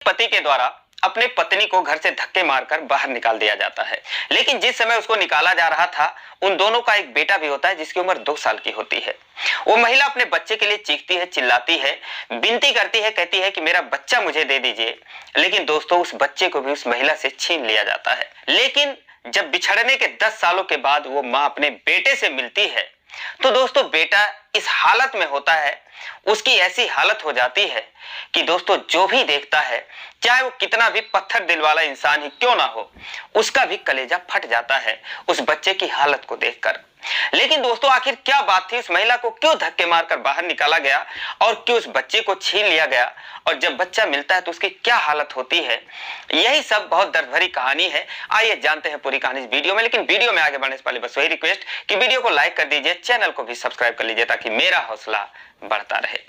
पति के द्वारा अपने पत्नी को घर से धक्के मारकर बाहर निकाल दिया जाता है। लेकिन जिस समय उसको निकाला जा रहा था, उन दोनों का एक बेटा भी होता है जिसकी उम्र 2 साल की होती है। वो महिला अपने बच्चे के लिए चीखती है, चिल्लाती है, विनती करती है, कहती है कि मेरा बच्चा मुझे दे दीजिए। लेकिन दोस्तों, उस बच्चे को भी उस महिला से छीन लिया जाता है। लेकिन जब बिछड़ने के 10 सालों के बाद वो माँ अपने बेटे से मिलती है, तो दोस्तों बेटा इस हालत में होता है, उसकी ऐसी हालत हो जाती है कि दोस्तों जो भी देखता है, चाहे वो कितना भी पत्थर दिल वाला इंसान ही क्यों ना हो, उसका भी कलेजा फट जाता है उस बच्चे की हालत को देखकर। लेकिन दोस्तों आखिर क्या बात थी, उस महिला को क्यों धक्के मारकर बाहर निकाला गया और क्यों उस बच्चे को छीन लिया गया, और जब बच्चा मिलता है तो उसकी क्या हालत होती है, यही सब बहुत दर्द भरी कहानी है। आइए जानते हैं पूरी कहानी इस वीडियो में। लेकिन वीडियो में आगे बढ़ने से पहले बस वही रिक्वेस्ट कि वीडियो को लाइक कर दीजिए, चैनल को भी सब्सक्राइब कर लीजिए ताकि मेरा हौसला बढ़ता रहे।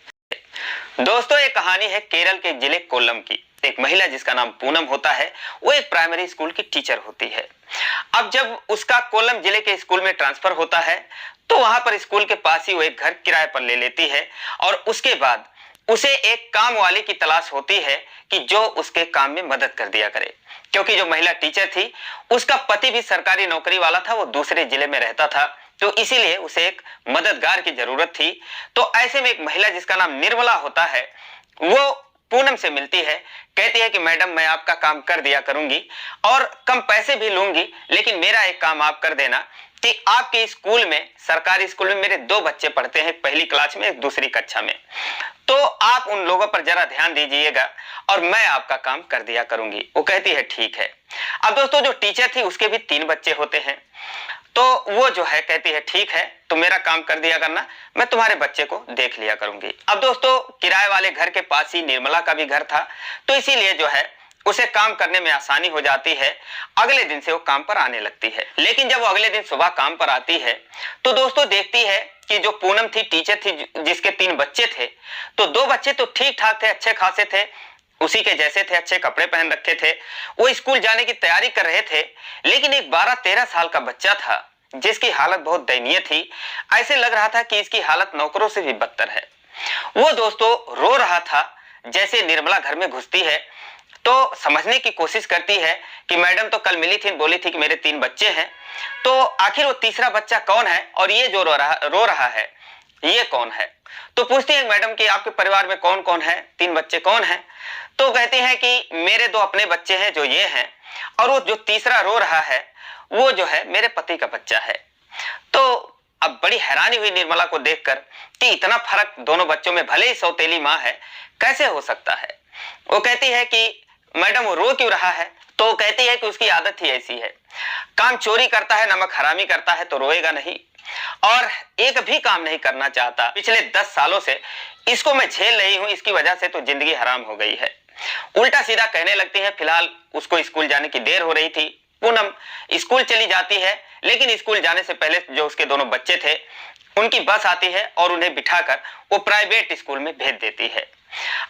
दोस्तों ये कहानी है केरल के जिले कोल्लम की। एक महिला जिसका नाम पूनम होता है, वो एक प्राइमरी स्कूल की टीचर होती है। अब जब उसका कोल्लम जिले के स्कूल में ट्रांसफर होता है तो वहां पर स्कूल के पास ही वो एक घर किराए पर ले लेती है और उसके बाद उसे एक काम वाली की तलाश होती है कि जो उसके काम में मदद कर दिया करे। क्योंकि जो महिला टीचर थी उसका पति भी सरकारी नौकरी वाला था, वो दूसरे जिले में रहता था, तो इसीलिए उसे एक मददगार की जरूरत थी। तो ऐसे में एक महिला जिसका नाम निर्मला होता है, वो पूनम से मिलती है, कहती है कि मैडम मैं आपका काम कर दिया करूंगी और कम पैसे भी लूंगी, लेकिन मेरा एक काम आप कर देना कि आपके स्कूल में, सरकारी स्कूल में मेरे 2 बच्चे पढ़ते हैं, एक पहली क्लास में एक दूसरी कक्षा में, तो आप उन लोगों पर जरा ध्यान दीजिएगा और मैं आपका काम कर दिया करूंगी। वो कहती है ठीक है। अब दोस्तों जो टीचर थी उसके भी 3 बच्चे होते हैं, तो वो जो है कहती है ठीक है, तो मेरा काम कर दिया करना, मैं तुम्हारे बच्चे को देख लिया करूंगी। अब दोस्तों किराए वाले घर के पास ही निर्मला का भी घर था, तो इसीलिए जो है उसे काम करने में आसानी हो जाती है। अगले दिन से वो काम पर आने लगती है। लेकिन जब वो अगले दिन सुबह काम पर आती है तो दोस्तों देखती है कि जो पूनम थी, टीचर थी, जिसके 3 बच्चे थे, तो 2 बच्चे तो ठीक ठाक थे, अच्छे खासे थे, उसी के जैसे थे, अच्छे कपड़े पहन रखे थे, वो स्कूल जाने की तैयारी कर रहे थे। लेकिन एक 12-13 साल का बच्चा था जिसकी हालत बहुत दयनीय थी। ऐसे लग रहा था कि इसकी हालत नौकरों से भी बदतर है। वो दोस्तों रो रहा था। जैसे निर्मला घर में घुसती है तो समझने की कोशिश करती है कि मैडम तो कल मिली थी, बोली थी कि मेरे 3 बच्चे हैं, तो आखिर वो तीसरा बच्चा कौन है और ये जो रो रहा है ये कौन है। तो पूछती है मैडम कि आपके परिवार में कौन कौन है, 3 बच्चे कौन है। तो कहती हैं कि मेरे 2 अपने बच्चे हैं जो ये हैं, और वो जो तीसरा रो रहा है वो जो है मेरे पति का बच्चा है। तो अब बड़ी हैरानी हुई निर्मला को देखकर कि इतना फर्क दोनों बच्चों में, भले ही सौतेली माँ है, कैसे हो सकता है। वो कहती है कि मैडम वो रो क्यों रहा है। तो कहती है कि उसकी आदत ही ऐसी है, काम चोरी करता है, नमक हरामी करता है तो रोएगा नहीं, और एक भी काम नहीं करना चाहता। पिछले 10 सालों से इसको मैं झेल रही हूं, इसकी वजह से तो जिंदगी हराम हो गई है। उल्टा सीधा कहने लगती है। फिलहाल उसको स्कूल जाने की देर हो रही थी। पूनम स्कूल चली जाती है, लेकिन स्कूल जाने से पहले जो उसके दोनों बच्चे थे उनकी बस आती है और उन्हें बिठाकर वो प्राइवेट स्कूल में भेज देती है।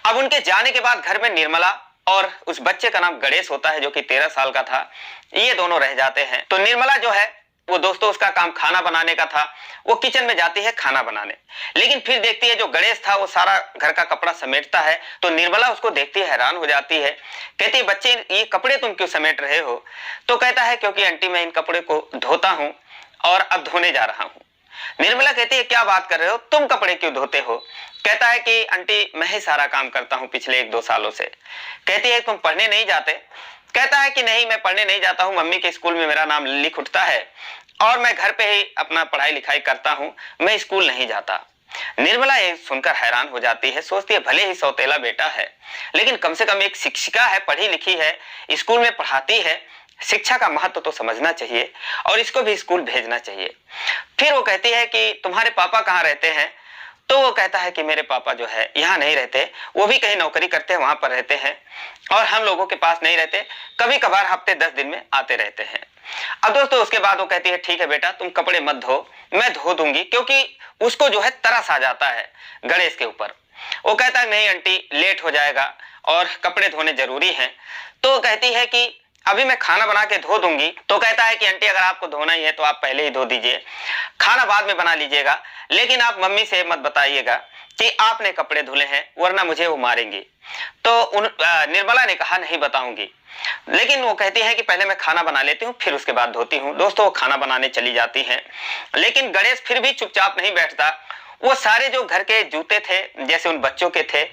अब उनके जाने के बाद घर में निर्मला और उस बच्चे का नाम गणेश होता है जो कि 13 साल का था, ये दोनों रह जाते हैं। तो निर्मला जो है वो दोस्तों उसका काम खाना बनाने का था, वो किचन में जाती है खाना बनाने। लेकिन फिर देखती है जो गणेश था वो सारा घर का कपड़ा समेटता है, तो निर्मला उसको देखती है, हैरान हो जाती है, कहती है बच्चे ये कपड़े तुम क्यों समेट रहे हो। तो कहता है क्योंकि आंटी मैं इन कपड़े को धोता हूँ और अब धोने जा रहा हूँ। निर्मला कहती है क्या बात कर रहे हो, तुम कपड़े क्यों धोते हो। कहता है कि आंटी मैं ही सारा काम करता हूँ पिछले 1-2 सालों से। कहती है तुम पढ़ने नहीं जाते। कहता है कि नहीं मैं पढ़ने नहीं जाता हूँ, मम्मी के स्कूल में मेरा नाम लिख उठता है और मैं घर पे ही अपना पढ़ाई लिखाई करता हूँ, मैं स्कूल नहीं जाता। निर्मला ये सुनकर हैरान हो जाती है, सोचती है भले ही सौतेला बेटा है लेकिन कम से कम एक शिक्षिका है, पढ़ी लिखी है, स्कूल में पढ़ाती है, शिक्षा का महत्व तो समझना चाहिए और इसको भी स्कूल भेजना चाहिए। फिर वो कहती है कि तुम्हारे पापा कहाँ रहते हैं। तो वो कहता है कि मेरे पापा जो है यहाँ नहीं रहते, वो भी कहीं नौकरी करते हैं, वहां पर रहते हैं और हम लोगों के पास नहीं रहते, कभी कभार हफ्ते 10 दिन में आते रहते हैं। अब दोस्तों उसके बाद वो कहती है ठीक है बेटा तुम कपड़े मत धो, मैं धो दूंगी, क्योंकि उसको जो है तरस आ जाता है गणेश के ऊपर। वो कहता है नहीं आंटी लेट हो जाएगा और कपड़े धोने जरूरी हैं। तो कहती है कि अभी मैं खाना बना के धो दूंगी। तो कहता है कि आंटी अगर आपको धोना ही है तो आप पहले ही धो दीजिए, खाना बाद में बना लीजिएगा, लेकिन आप मम्मी से मत बताइएगा कि आपने कपड़े धुले हैं वरना मुझे वो मारेंगी। तो निर्मला ने कहा नहीं बताऊंगी, लेकिन वो कहती है कि पहले मैं खाना बना लेती हूँ फिर उसके बाद धोती हूँ। दोस्तों वो खाना बनाने चली जाती हैं, लेकिन गणेश फिर भी चुपचाप नहीं बैठता। वो सारे जो घर के जूते थे, जैसे उन बच्चों के थे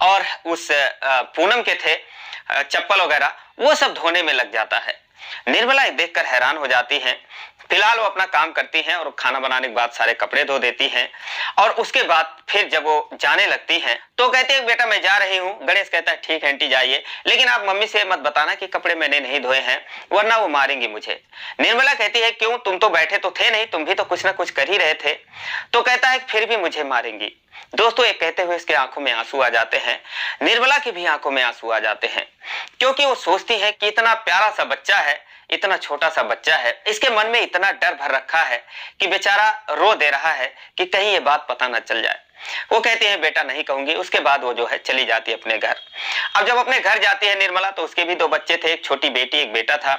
और उस पूनम के थे चप्पल वगैरह, वो सब धोने में लग जाता है। निर्मला देखकर हैरान हो जाती हैं। फिलहाल वो अपना काम करती हैं और खाना बनाने के बाद सारे कपड़े धो देती हैं। और उसके बाद फिर जब वो जाने लगती हैं तो कहती है बेटा मैं जा रही हूँ। गणेश कहता है ठीक है आंटी जाइए, लेकिन आप मम्मी से मत बताना कि कपड़े मैंने नहीं धोए हैं वरना वो मारेंगी मुझे। निर्मला कहती है क्यों, तुम तो बैठे तो थे नहीं, तुम भी तो कुछ ना कुछ कर ही रहे थे। तो कहता है फिर भी मुझे मारेंगी। दोस्तों ये कहते हुए इसके आंखों में आंसू आ जाते हैं। निर्मला की भी आंखों में आंसू आ जाते हैं, क्योंकि वो सोचती है कि इतना प्यारा सा बच्चा है, इतना छोटा सा बच्चा है, इसके मन में इतना डर भर रखा है कि बेचारा रो दे रहा है कि कहीं ये बात पता न चल जाए। वो कहती है बेटा नहीं कहूंगी। उसके बाद वो जो है चली जाती है अपने घर। अब जब अपने घर जाती है निर्मला तो उसके भी 2 बच्चे थे, एक छोटी बेटी एक बेटा था,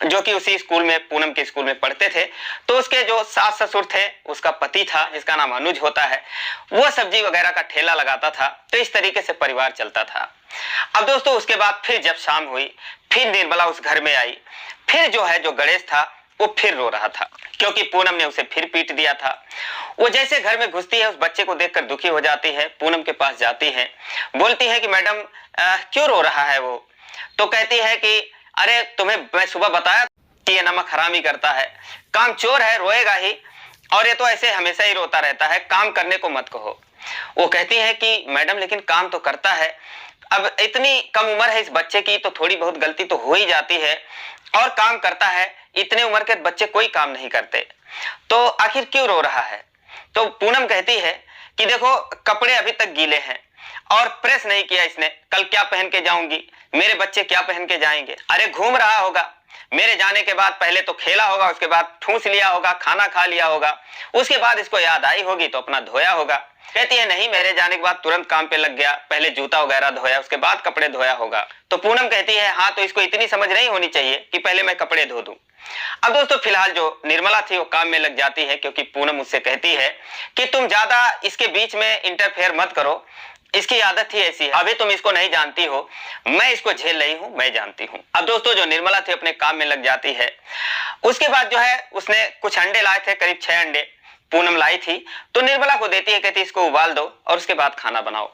जो कि उसी स्कूल में पूनम के स्कूल में पढ़ते थे। तो उसके जो सास ससुर थे, उसका पति था जिसका नाम अनुज होता है, वो सब्जी वगैरह का ठेला लगाता था। तो इस तरीके से परिवार चलता था। अब दोस्तों उसके बाद फिर जब शाम हुई फिर निर्मला उस घर में आई। फिर जो है जो गणेश था वो फिर रो रहा था, क्योंकि पूनम ने उसे फिर पीट दिया था। वो जैसे घर में घुसती है उस बच्चे को देखकर दुखी हो जाती है, पूनम के पास जाती है, बोलती है कि मैडम क्यों रो रहा है वो। तो कहती है कि अरे तुम्हें मैं सुबह बताया कि ये नमक हरामी करता है, काम चोर है, रोएगा ही, और ये तो ऐसे हमेशा ही रोता रहता है, काम करने को मत कहो। वो कहती है कि मैडम लेकिन काम तो करता है, अब इतनी कम उम्र है इस बच्चे की तो थोड़ी बहुत गलती तो हो ही जाती है, और काम करता है, इतने उम्र के बच्चे कोई काम नहीं करते, तो आखिर क्यों रो रहा है। तो पूनम कहती है कि देखो कपड़े अभी तक गीले हैं और प्रेस नहीं किया इसने, कल क्या पहन के जाऊंगी, मेरे बच्चे क्या पहन के जाएंगे। अरे घूम रहा होगा, मेरे जाने के बाद पहले तो खेला होगा, उसके बाद ठूस लिया होगा, खाना खा लिया होगा, उसके बाद इसको याद आई होगी तो अपना धोया होगा। कहती है नहीं मेरे जाने के बाद तुरंत काम पे लग गया, पहले जूता वगैरह धोया उसके बाद कपड़े धोया होगा। तो पूनम कहती है हाँ तो इसको इतनी समझ नहीं होनी चाहिए कि पहले मैं कपड़े धो दूं। अब दोस्तों फिलहाल जो निर्मला थी वो काम में लग जाती है, क्योंकि पूनम उससे कहती है कि तुम ज्यादा इसके बीच में इंटरफेयर मत करो, इसकी आदत ही ऐसी है, अभी तुम इसको नहीं जानती हो, मैं इसको झेल रही हूं, मैं जानती हूं। अब दोस्तों जो निर्मला थी अपने काम में लग जाती है। उसके बाद जो है उसने कुछ अंडे लाए थे, करीब 6 अंडे पूनम लाई थी, तो निर्मला को देती है, कहती है इसको उबाल दो और उसके बाद खाना बनाओ।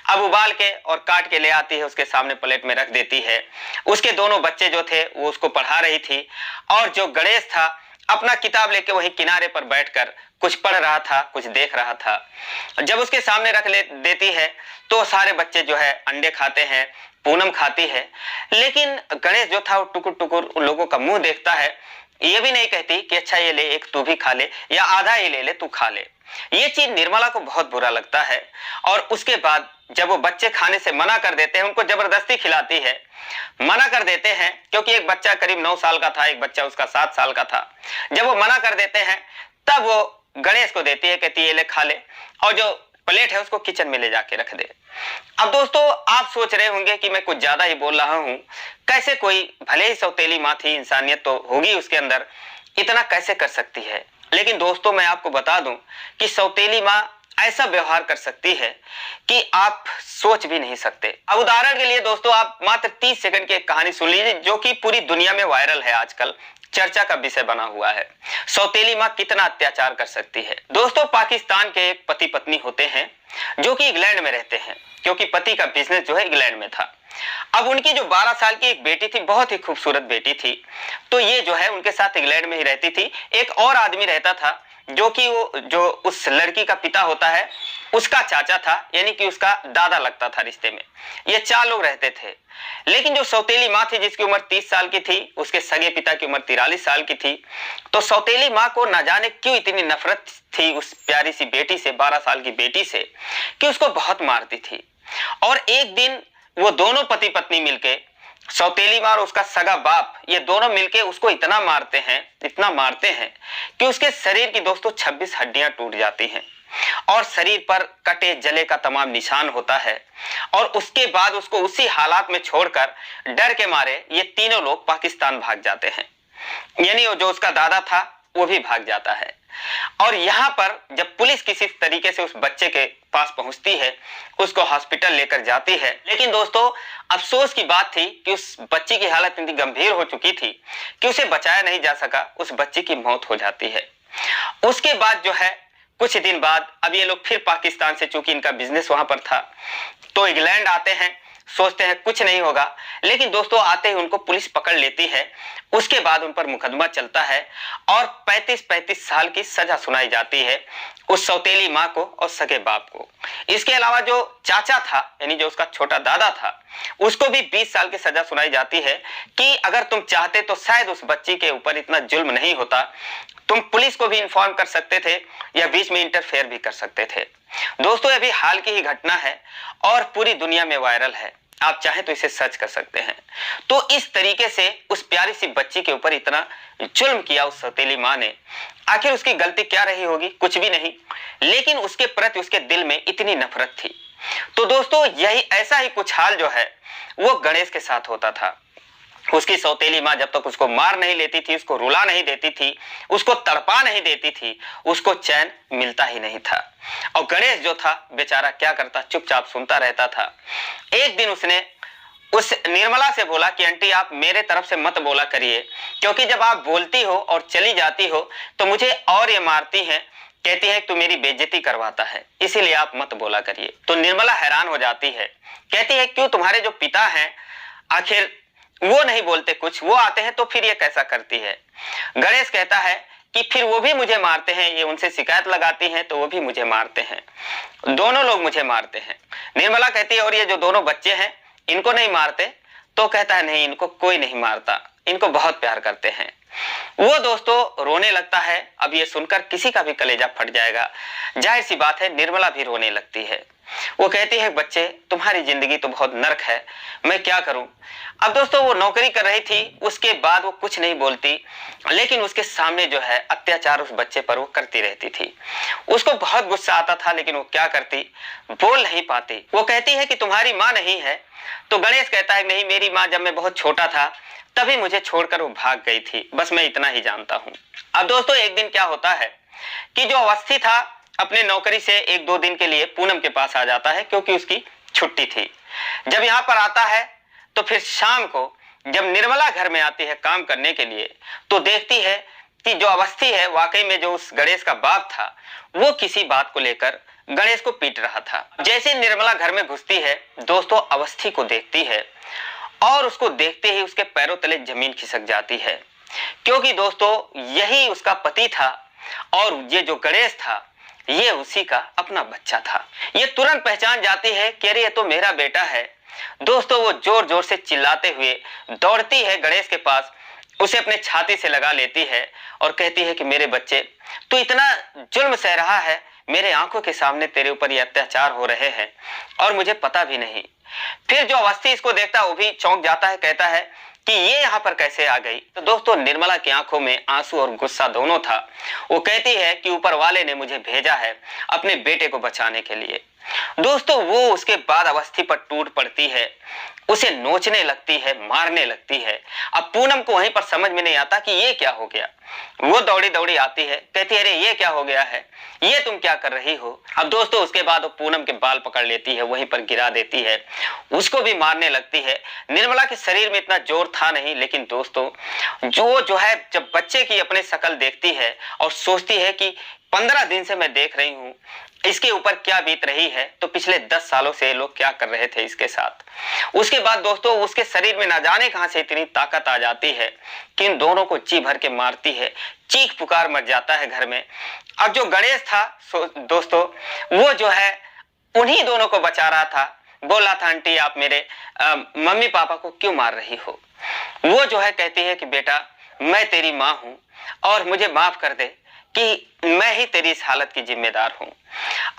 अब उबाल के और काट के ले आती है, उसके सामने प्लेट में रख देती है। उसके दोनों बच्चे जो थे वो उसको पढ़ा रही थी, और जो गणेश था अपना किताब लेके वही किनारे पर बैठकर कुछ पढ़ रहा था, कुछ देख रहा था। जब उसके सामने रख देती है तो सारे बच्चे जो है अंडे खाते हैं, पूनम खाती है, लेकिन गणेश जो था वो टुकुर टुकुर उन लोगों का मुंह देखता है, ये भी नहीं कहती कि अच्छा ये ले एक तू भी खा ले, या आधा ही ले ले तू खा ले। ये चीज निर्मला को बहुत बुरा लगता है, और उसके बाद जब वो बच्चे खाने से मना कर देते हैं, उनको जबरदस्ती खिलाती है, मना कर देते हैं, क्योंकि एक बच्चा करीब 9 साल का था, एक बच्चा उसका 7 साल का था। जब वो मना कर देते हैं तब वो गणेश को देती है, कहती है ये ले खा ले, और जो प्लेट है उसको किचन में ले जाके रख दे। अब दोस्तों आप सोच रहे होंगे कि मैं कुछ ज्यादा ही बोल रहा हूं, कैसे कोई भले ही सौतेली माँ थी, इंसानियत तो होगी उसके अंदर, इतना कैसे कर सकती है। लेकिन दोस्तों मैं आपको बता दूं कि सौतेली माँ ऐसा व्यवहार कर सकती है कि आप सोच भी नहीं सकते। अब उदाहरण के लिए दोस्तों आप मात्र 30 सेकंड की एक कहानी सुन लीजिए, जो कि पूरी दुनिया में वायरल है, आजकल चर्चा का विषय बना हुआ है। सौतेली माँ कितना अत्याचार कर सकती है। दोस्तों पाकिस्तान के एक पति पत्नी होते हैं जो कि इंग्लैंड में रहते हैं, क्योंकि पति का बिजनेस जो है इंग्लैंड में था। अब उनकी जो 12 साल की एक बेटी थी, बहुत ही खूबसूरत बेटी थी, तो ये जो है उनके साथ इंग्लैंड में ही रहती थी। एक और आदमी रहता था जो कि वो जो उस लड़की का पिता होता है उसका चाचा था, यानी कि उसका दादा लगता था रिश्ते में। ये 4 लोग रहते थे। लेकिन जो सौतेली माँ थी जिसकी उम्र 30 साल की थी, उसके सगे पिता की उम्र 43 साल की थी। तो सौतेली माँ को न जाने क्यों इतनी नफरत थी उस प्यारी सी बेटी से, 12 साल की बेटी से, कि उसको बहुत मारती थी। और एक दिन वो दोनों पति पत्नी मिलके, सौतेली माँ और उसका सगा बाप, ये दोनों मिलके उसको इतना मारते हैं कि उसके शरीर की दोस्तों 26 हड्डियां टूट जाती हैं, और शरीर पर कटे जले का तमाम निशान होता है। और उसके बाद उसको उसी हालात में छोड़कर डर के मारे ये तीनों लोग पाकिस्तान भाग जाते हैं, यानी जो उसका दादा था वो भी भाग जाता है। और यहाँ पर जब पुलिस किसी तरीके से उस बच्चे के पास पहुंचती है, उसको हॉस्पिटल लेकर जाती है, लेकिन दोस्तों अफसोस की बात थी कि उस बच्ची की हालत इतनी गंभीर हो चुकी थी कि उसे बचाया नहीं जा सका। उस बच्ची की मौत हो जाती है। उसके बाद जो है कुछ दिन बाद अब ये लोग फिर पाकिस्तान से, चूंकि इनका बिजनेस वहां पर था, तो इंग्लैंड आते हैं, सोचते हैं कुछ नहीं होगा, लेकिन दोस्तों आते ही उनको पुलिस पकड़ लेती है। उसके बाद उन पर मुकदमा चलता है और 35-35 साल की सजा सुनाई जाती है उस सौतेली माँ को और सगे बाप को। इसके अलावा जो चाचा था, यानी जो उसका छोटा दादा था, उसको भी 20 साल की सजा सुनाई जाती है कि अगर तुम चाहते तो शायद उस बच्ची के ऊपर इतना जुल्म नहीं होता, तुम पुलिस को भी इन्फॉर्म कर सकते थे या बीच में इंटरफेयर भी कर सकते थे। दोस्तों अभी हाल की ही घटना है और पूरी दुनिया में वायरल है, आप चाहें तो इसे सर्च कर सकते हैं। तो इस तरीके से उस प्यारी सी बच्ची के ऊपर इतना जुल्म किया उस सौतेली माँ ने। आखिर उसकी गलती क्या रही होगी? कुछ भी नहीं, लेकिन उसके प्रति उसके दिल में इतनी नफरत थी। तो दोस्तों यही ऐसा ही कुछ हाल जो है वो गणेश के साथ होता था। उसकी सौतेली माँ जब तक उसको मार नहीं लेती थी, उसको रुला नहीं देती थी, उसको तड़पा नहीं देती थी, उसको चैन मिलता ही नहीं था। और गणेश जो था बेचारा क्या करता, चुपचाप सुनता रहता था। एक दिन उसने उस निर्मला से बोला कि आंटी आप मेरे तरफ से मत बोला करिए, क्योंकि जब आप बोलती हो और चली जाती हो तो मुझे और ये मारती हैं, कहती है तू मेरी बेइज्जती करवाता है, इसीलिए आप मत बोला करिए। तो निर्मला हैरान हो जाती है, कहती है क्यों, तुम्हारे जो पिता हैं आखिर वो नहीं बोलते कुछ, वो आते हैं तो फिर ये कैसा करती है। गणेश कहता है कि फिर वो भी मुझे मारते हैं, ये उनसे शिकायत लगाती हैं तो वो भी मुझे मारते हैं, दोनों लोग मुझे मारते हैं। निर्मला कहती है और ये जो दोनों बच्चे हैं इनको नहीं मारते? तो कहता है नहीं, इनको कोई नहीं मारता, इनको बहुत प्यार करते हैं। वो दोस्तों रोने लगता है। अब ये सुनकर किसी का भी कलेजा फट जाएगा, जाहिर सी बात है निर्मला भी रोने लगती है। वो कहती है बच्चे तुम्हारी जिंदगी तो बहुत नरक है, मैं क्या करूं। अब दोस्तों वो नौकरी कर रही थी, उसके बाद वो कुछ नहीं बोलती, लेकिन उसके सामने जो है अत्याचार उस बच्चे पर वो करती रहती थी। उसको बहुत गुस्सा आता था, लेकिन वो क्या करती, बोल नहीं पाती। वो कहती है कि तुम्हारी माँ नहीं है? तो गणेश कहता है नहीं, मेरी माँ जब मैं बहुत छोटा था तभी मुझे छोड़कर वो भाग गई थी, बस मैं इतना ही जानता हूँ। अब दोस्तों एक दिन क्या होता है कि जो अवस्थी था अपने नौकरी से 1-2 दिन के लिए पूनम के पास आ जाता है, क्योंकि उसकी छुट्टी थी। जब यहाँ पर आता है तो फिर शाम को जब निर्मला घर में आती है काम करने के लिए, तो देखती है कि जो अवस्थी है वाकई में जो उस गणेश का बाप था वो किसी बात को लेकर गणेश को पीट रहा था। जैसे निर्मला घर में घुसती है दोस्तों, अवस्थी को देखती है और उसको देखते ही उसके पैरों तले जमीन खिसक जाती है, क्योंकि दोस्तों यही उसका पति था और ये जो गणेश था ये उसी का अपना बच्चा था। ये तुरंत पहचान जाती है कि अरे ये तो मेरा बेटा है। दोस्तों वो जोर जोर से चिल्लाते हुए दौड़ती है गणेश के पास, उसे अपने छाती से लगा लेती है और कहती है कि मेरे बच्चे तू इतना जुल्म सह रहा है, मेरे आंखों के सामने तेरे ऊपर ये अत्याचार हो रहे हैं और मुझे पता भी नहीं। फिर जो अवस्थी इसको देखता है वो भी चौंक जाता है, कहता है कि ये यहाँ पर कैसे आ गई। तो दोस्तों निर्मला की आंखों में आंसू और गुस्सा दोनों था। वो कहती है कि ऊपर वाले ने मुझे भेजा है अपने बेटे को बचाने के लिए। दोस्तों वो उसके बाद अवस्थी पर टूट पड़ती है, उसे नोचने लगती है, मारने लगती है। अब पूनम को वहीं पर समझ में नहीं आता कि ये क्या हो गया। वो दौड़ी दौड़ी आती है, कहती है अरे ये क्या हो गया है, ये तुम क्या कर रही हो। अब दोस्तों उसके बाद वो पूनम के बाल पकड़ लेती है, वहीं पर गिरा देती है, उसको भी मारने लगती है। निर्मला के शरीर में इतना जोर था नहीं, लेकिन दोस्तों जो है जब बच्चे की अपने शकल देखती है और सोचती है कि 15 दिन से मैं देख रही हूँ इसके ऊपर क्या बीत रही है, तो पिछले 10 सालों से लोग क्या कर रहे थे इसके साथ। उसके बाद दोस्तों उसके शरीर में ना जाने कहां से इतनी ताकत आ जाती है कि इन दोनों को जी भर के मारती है, चीख पुकार मच जाता है घर में। अब जो गणेश था दोस्तों वो जो है उन्हीं दोनों को बचा रहा था, बोल रहा था आंटी आप मेरे मम्मी पापा को क्यों मार रही हो। वो जो है कहती है कि बेटा मैं तेरी माँ हूं और मुझे माफ कर दे कि मैं ही तेरी इस हालत की जिम्मेदार हूं।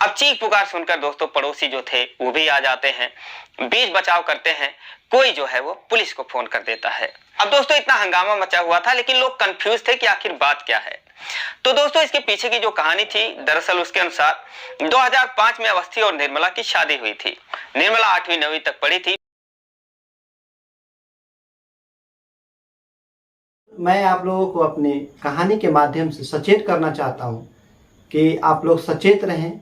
अब चीख पुकार सुनकर दोस्तों पड़ोसी जो थे वो भी आ जाते हैं, बीच बचाव करते हैं। कोई जो है वो पुलिस को फोन कर देता है। अब दोस्तों इतना हंगामा मचा हुआ था, लेकिन लोग कंफ्यूज थे कि आखिर बात क्या है। तो दोस्तों इसके पीछे की जो कहानी थी दरअसल उसके अनुसार 2005 में अवस्थी और निर्मला की शादी हुई थी। निर्मला 8वीं-9वीं तक पढ़ी थी। मैं आप लोगों को अपनी कहानी के माध्यम से सचेत करना चाहता हूँ कि आप लोग सचेत रहें।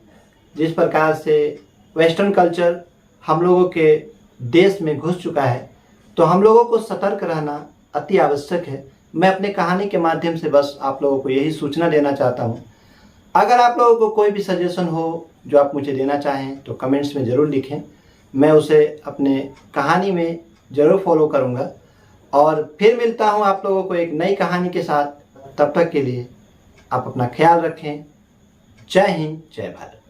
जिस प्रकार से वेस्टर्न कल्चर हम लोगों के देश में घुस चुका है, तो हम लोगों को सतर्क रहना अति आवश्यक है। मैं अपनी कहानी के माध्यम से बस आप लोगों को यही सूचना देना चाहता हूँ। अगर आप लोगों को कोई भी सजेशन हो जो आप मुझे देना चाहें तो कमेंट्स में ज़रूर लिखें। मैं उसे अपने कहानी में ज़रूर फॉलो करूँगा। और फिर मिलता हूँ आप लोगों को एक नई कहानी के साथ। तब तक के लिए आप अपना ख्याल रखें। जय हिंद, जय भारत।